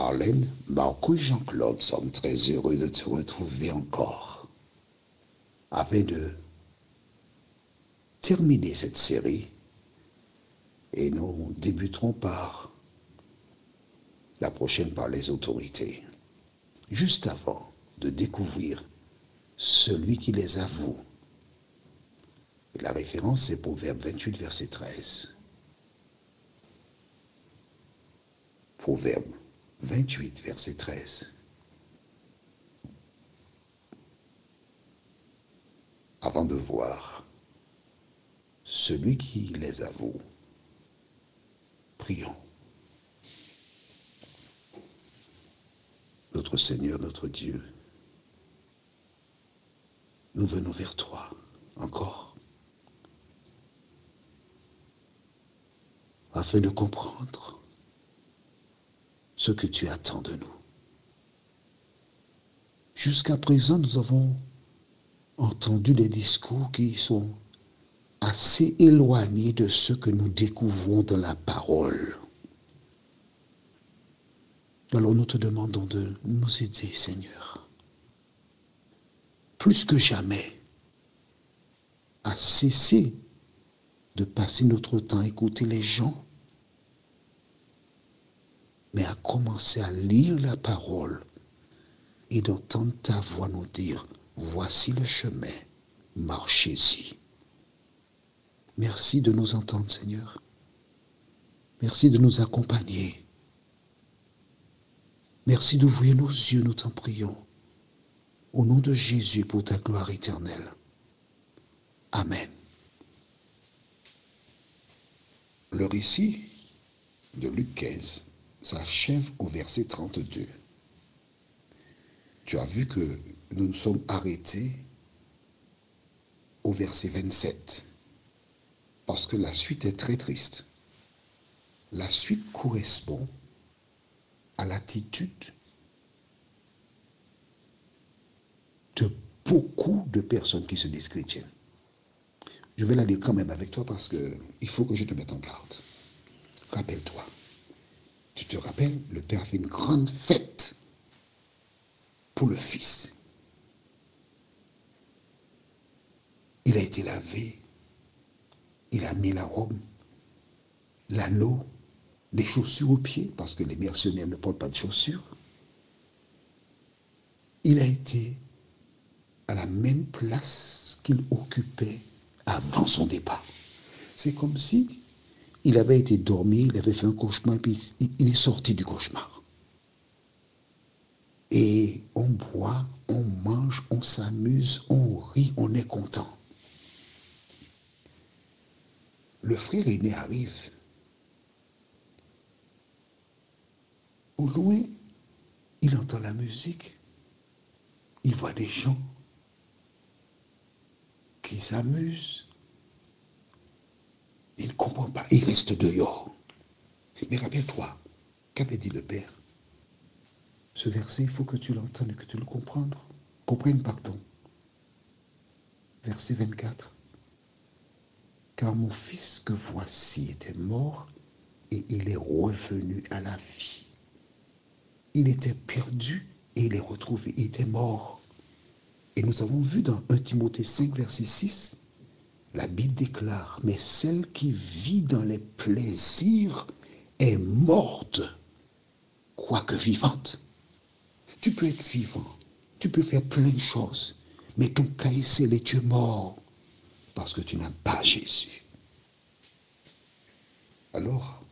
Marlène, Marco et Jean-Claude sommes très heureux de te retrouver encore afin de terminer cette série et nous débuterons par la prochaine par les autorités. Juste avant de découvrir celui qui les avoue. Et la référence c'est Proverbe 28 verset 13. Proverbe 28 verset 13. Avant de voir celui qui les avoue, prions. Notre Seigneur, notre Dieu, nous venons vers toi encore afin de comprendre ce que tu attends de nous. Jusqu'à présent, nous avons entendu des discours qui sont assez éloignés de ce que nous découvrons dans la parole. Alors nous te demandons de nous aider, Seigneur, plus que jamais, à cesser de passer notre temps à écouter les gens, mais à commencer à lire la parole et d'entendre ta voix nous dire, voici le chemin, marchez-y. Merci de nous entendre, Seigneur. Merci de nous accompagner. Merci d'ouvrir nos yeux, nous t'en prions. Au nom de Jésus pour ta gloire éternelle. Amen. Le récit de Luc 15 s'achève au verset 32. Tu as vu que nous nous sommes arrêtés au verset 27. Parce que la suite est très triste. La suite correspond à l'attitude de beaucoup de personnes qui se disent chrétiennes. Je vais la lire quand même avec toi parce qu'il faut que je te mette en garde. Rappelle-toi. Tu te rappelles, le Père fait une grande fête pour le Fils. Il a été lavé. Il a mis la robe, l'anneau, les chaussures aux pieds, parce que les mercenaires ne portent pas de chaussures. Il a été à la même place qu'il occupait avant son départ. C'est comme si il avait été dormi, il avait fait un cauchemar, et puis il est sorti du cauchemar. Et on boit, on mange, on s'amuse, on rit, on est content. Le frère aîné arrive. Au loin, il entend la musique. Il voit des gens qui s'amusent. Il ne comprend pas. Il reste dehors. Mais rappelle-toi, qu'avait dit le Père? Ce verset, il faut que tu l'entendes et que tu le comprennes. Comprennes, pardon. Verset 24. Car mon fils que voici était mort et il est revenu à la vie. Il était perdu et il est retrouvé. Il était mort. Et nous avons vu dans 1 Timothée 5, verset 6, la Bible déclare, mais celle qui vit dans les plaisirs est morte, quoique vivante. Tu peux être vivant, tu peux faire plein de choses, mais ton cahier scellé, tu es mort, parce que tu n'as pas Jésus. Alors,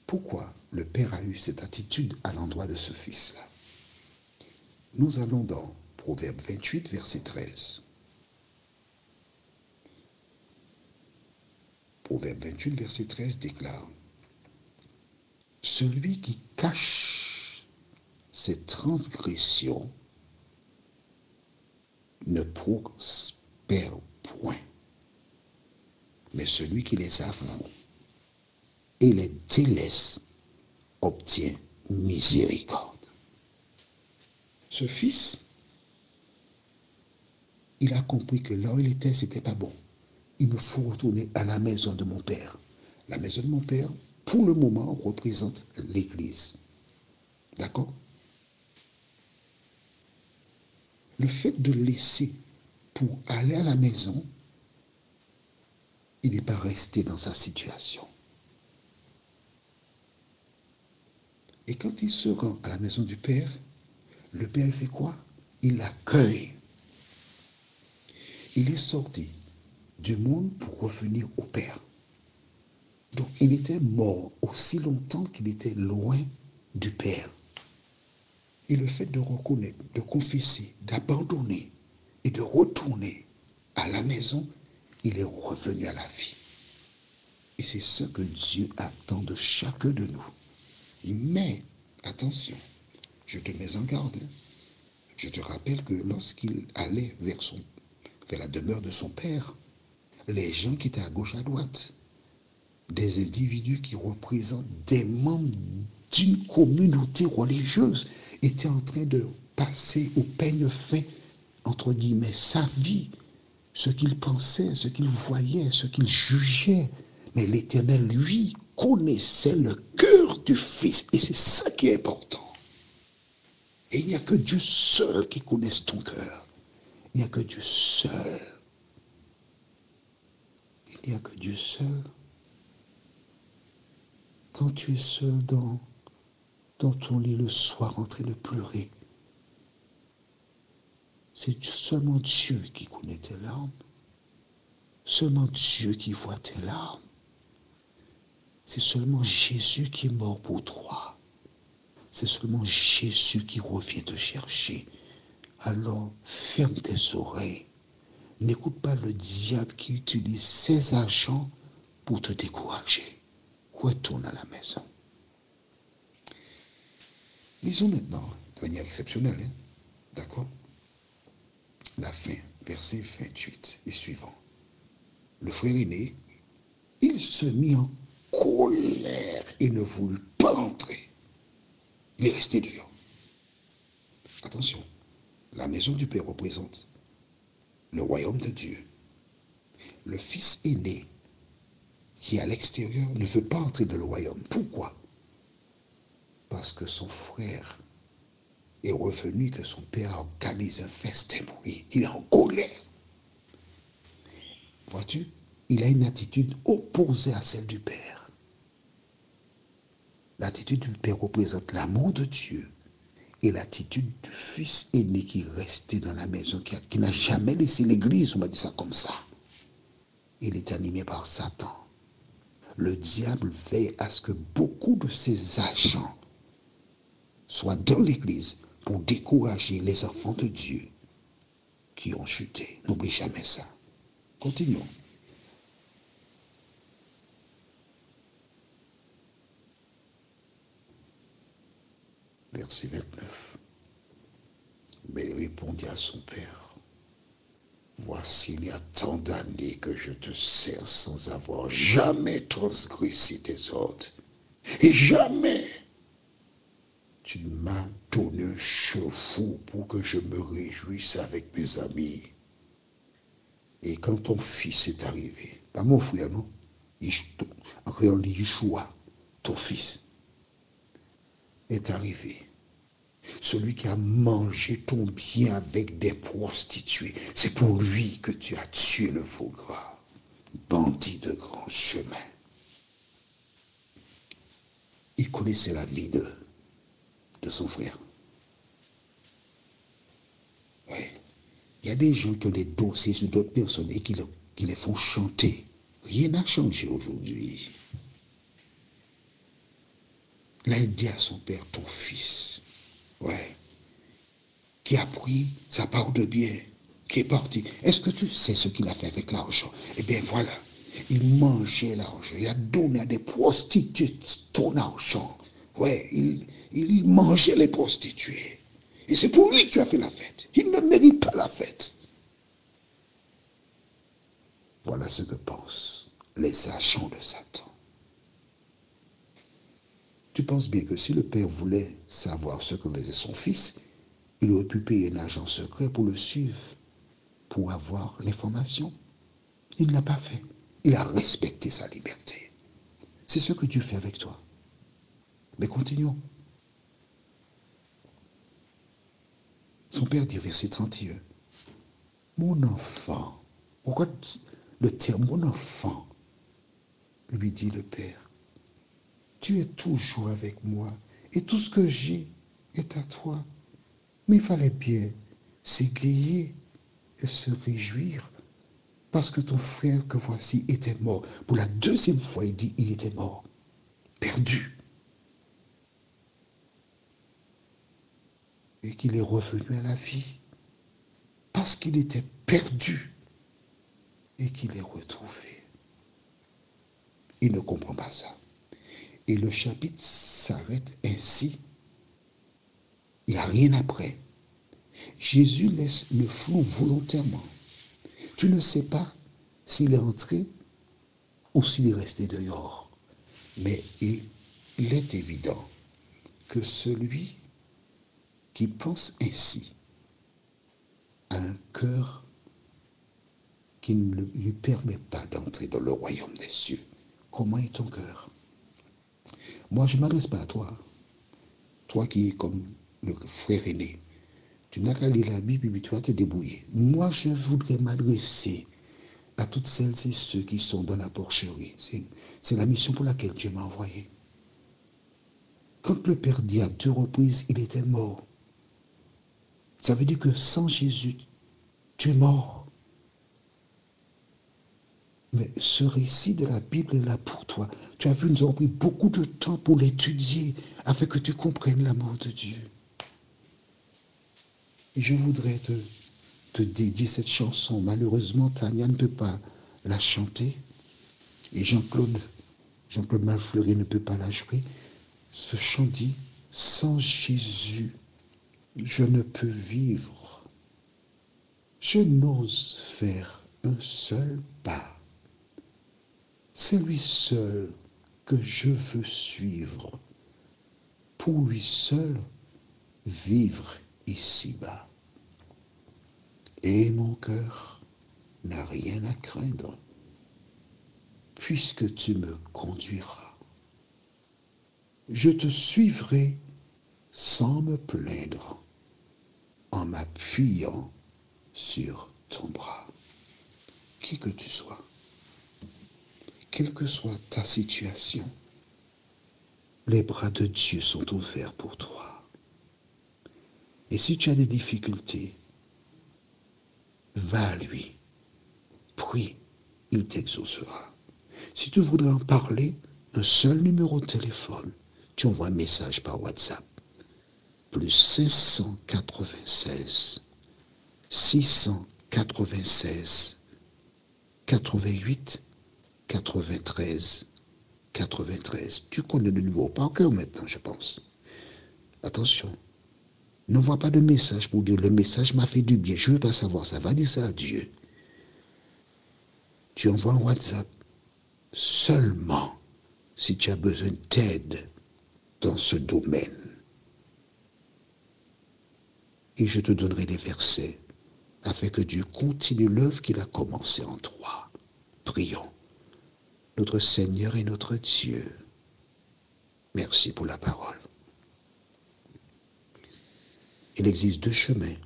pourquoi le Père a eu cette attitude à l'endroit de ce fils-là? Nous allons dans Proverbe 28, verset 13. Proverbe 28, verset 13 déclare, « Celui qui cache ses transgressions ne prospère point, mais celui qui les avoue et les délaisse obtient miséricorde. » Ce fils, il a compris que là où il était, c'était pas bon. Il me faut retourner à la maison de mon père. La maison de mon père, pour le moment, représente l'église. D'accord? Le fait de laisser pour aller à la maison, il n'est pas resté dans sa situation. Et quand il se rend à la maison du Père, le Père fait quoi? Il l'accueille. Il est sorti du monde pour revenir au Père. Donc il était mort aussi longtemps qu'il était loin du Père. Et le fait de reconnaître, de confesser, d'abandonner et de retourner à la maison, il est revenu à la vie. Et c'est ce que Dieu attend de chacun de nous. Mais, attention, je te mets en garde. Je te rappelle que lorsqu'il allait vers la demeure de son père, les gens qui étaient à gauche, à droite, des individus qui représentent des membres d'une communauté religieuse, étaient en train de passer au peigne fin, entre guillemets, sa vie, ce qu'il pensait, ce qu'il voyait, ce qu'il jugeait. Mais l'Éternel, lui, connaissait le cœur du Fils. Et c'est ça qui est important. Et il n'y a que Dieu seul qui connaisse ton cœur. Il n'y a que Dieu seul. Il n'y a que Dieu seul. Quand tu es seul dans ton lit le soir en train de pleurer, c'est seulement Dieu qui connaît tes larmes. Seulement Dieu qui voit tes larmes. C'est seulement Jésus qui est mort pour toi. C'est seulement Jésus qui revient te chercher. Alors, ferme tes oreilles. N'écoute pas le diable qui utilise ses agents pour te décourager. Retourne à la maison. Lisons maintenant, de manière exceptionnelle, hein? D'accord? La fin, verset 28 et suivant. Le frère aîné, il se mit en colère et ne voulut pas entrer. Il est resté dehors. Attention, la maison du Père représente le royaume de Dieu. Le fils aîné qui est à l'extérieur ne veut pas entrer dans le royaume. Pourquoi? Parce que son frère est revenu, que son père a organisé un festin pour lui. Il est en colère. Vois-tu? Il a une attitude opposée à celle du Père. L'attitude du Père représente l'amour de Dieu et l'attitude du fils aîné qui est resté dans la maison, qui n'a jamais laissé l'église, on va dire ça comme ça. Il est animé par Satan. Le diable veille à ce que beaucoup de ses agents soient dans l'église pour décourager les enfants de Dieu qui ont chuté. N'oublie jamais ça. Continuons. Verset 29. Mais il répondit à son père, voici, il y a tant d'années que je te sers sans avoir jamais transgressé tes ordres. Et jamais tu m'as donné un chevaux pour que je me réjouisse avec mes amis. Et quand ton fils est arrivé, pas mon frère, non? En réalité, Yeshua, ton fils, est arrivé. Celui qui a mangé ton bien avec des prostituées, c'est pour lui que tu as tué le veau gras, bandit de grand chemin. Il connaissait la vie de son frère. Oui. Il y a des gens qui ont des dossiers sur d'autres personnes et qui les font chanter. Rien n'a changé aujourd'hui. Là, il dit à son père, ton fils, ouais, qui a pris sa part de bien, qui est parti. Est-ce que tu sais ce qu'il a fait avec l'argent? Eh bien, voilà. Il mangeait l'argent. Il a donné à des prostituées ton argent. Ouais, il mangeait les prostituées. Et c'est pour lui que tu as fait la fête. Il ne mérite pas la fête. Voilà ce que pensent les agents de Satan. Tu penses bien que si le père voulait savoir ce que faisait son fils, il aurait pu payer un agent secret pour le suivre, pour avoir l'information. Il ne l'a pas fait. Il a respecté sa liberté. C'est ce que Dieu fait avec toi. Mais continuons. Son père dit, verset 31, mon enfant, pourquoi le terme mon enfant, lui dit le père, tu es toujours avec moi et tout ce que j'ai est à toi. Mais il fallait bien s'égayer et se réjouir parce que ton frère que voici était mort. Pour la deuxième fois, il dit, il était mort, perdu. Et qu'il est revenu à la vie parce qu'il était perdu et qu'il est retrouvé. Il ne comprend pas ça. Et le chapitre s'arrête ainsi. Il n'y a rien après. Jésus laisse le flou volontairement. Tu ne sais pas s'il est entré ou s'il est resté dehors. Mais il est évident que celui qui pense ainsi a un cœur qui ne lui permet pas d'entrer dans le royaume des cieux. Comment est ton cœur? Moi, je ne m'adresse pas à toi. Toi qui es comme le frère aîné. Tu n'as qu'à lire la Bible et tu vas te débrouiller. Moi, je voudrais m'adresser à toutes celles et ceux qui sont dans la porcherie. C'est la mission pour laquelle Dieu m'a envoyé. Quand le Père dit à 2 reprises, il était mort, ça veut dire que sans Jésus, tu es mort. Mais ce récit de la Bible est là pour toi. Tu as vu, nous avons pris beaucoup de temps pour l'étudier, afin que tu comprennes l'amour de Dieu. Et je voudrais te dédier cette chanson. Malheureusement, Tania ne peut pas la chanter. Et Jean-Claude Malfleury ne peut pas la jouer. Ce chant dit, sans Jésus, je ne peux vivre. Je n'ose faire un seul pas. C'est lui seul que je veux suivre. Pour lui seul, vivre ici-bas. Et mon cœur n'a rien à craindre, puisque tu me conduiras. Je te suivrai sans me plaindre, en m'appuyant sur ton bras. Qui que tu sois, quelle que soit ta situation, les bras de Dieu sont ouverts pour toi. Et si tu as des difficultés, va à lui, prie, il t'exaucera. Si tu voudrais en parler, un seul numéro de téléphone, tu envoies un message par WhatsApp. Plus 596 696 88 93 93. Tu connais le numéro par cœur maintenant, je pense. Attention, n'envoie pas de message pour dire le message m'a fait du bien. Je ne veux pas savoir ça. Va dire ça à Dieu. Tu envoies un WhatsApp seulement si tu as besoin d'aide dans ce domaine. Et je te donnerai des versets afin que Dieu continue l'œuvre qu'il a commencée en toi. Prions. Notre Seigneur et notre Dieu, merci pour la parole. Il existe 2 chemins.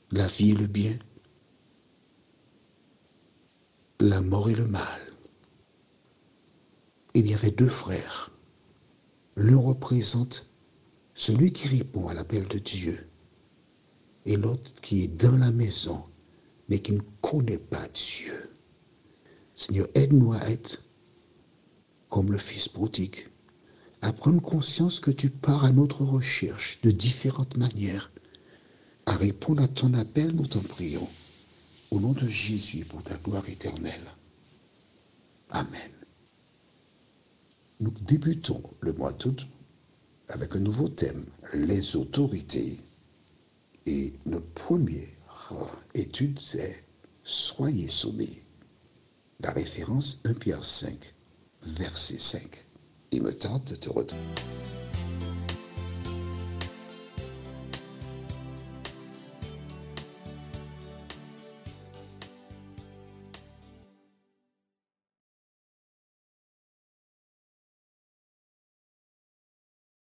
La vie et le bien, la mort et le mal. Il y avait 2 frères. L'un représente celui qui répond à l'appel de Dieu et l'autre qui est dans la maison mais qui ne connaît pas Dieu. Seigneur, aide-nous à être comme le fils prodigue, à prendre conscience que tu pars à notre recherche de différentes manières, à répondre à ton appel, nous t'en prions, au nom de Jésus pour ta gloire éternelle. Amen. Nous débutons le mois d'août avec un nouveau thème, les autorités. Et notre première étude, c'est « Soyez sauvés ». La référence 1 Pierre 5, verset 5. Il me tente de te retrouver.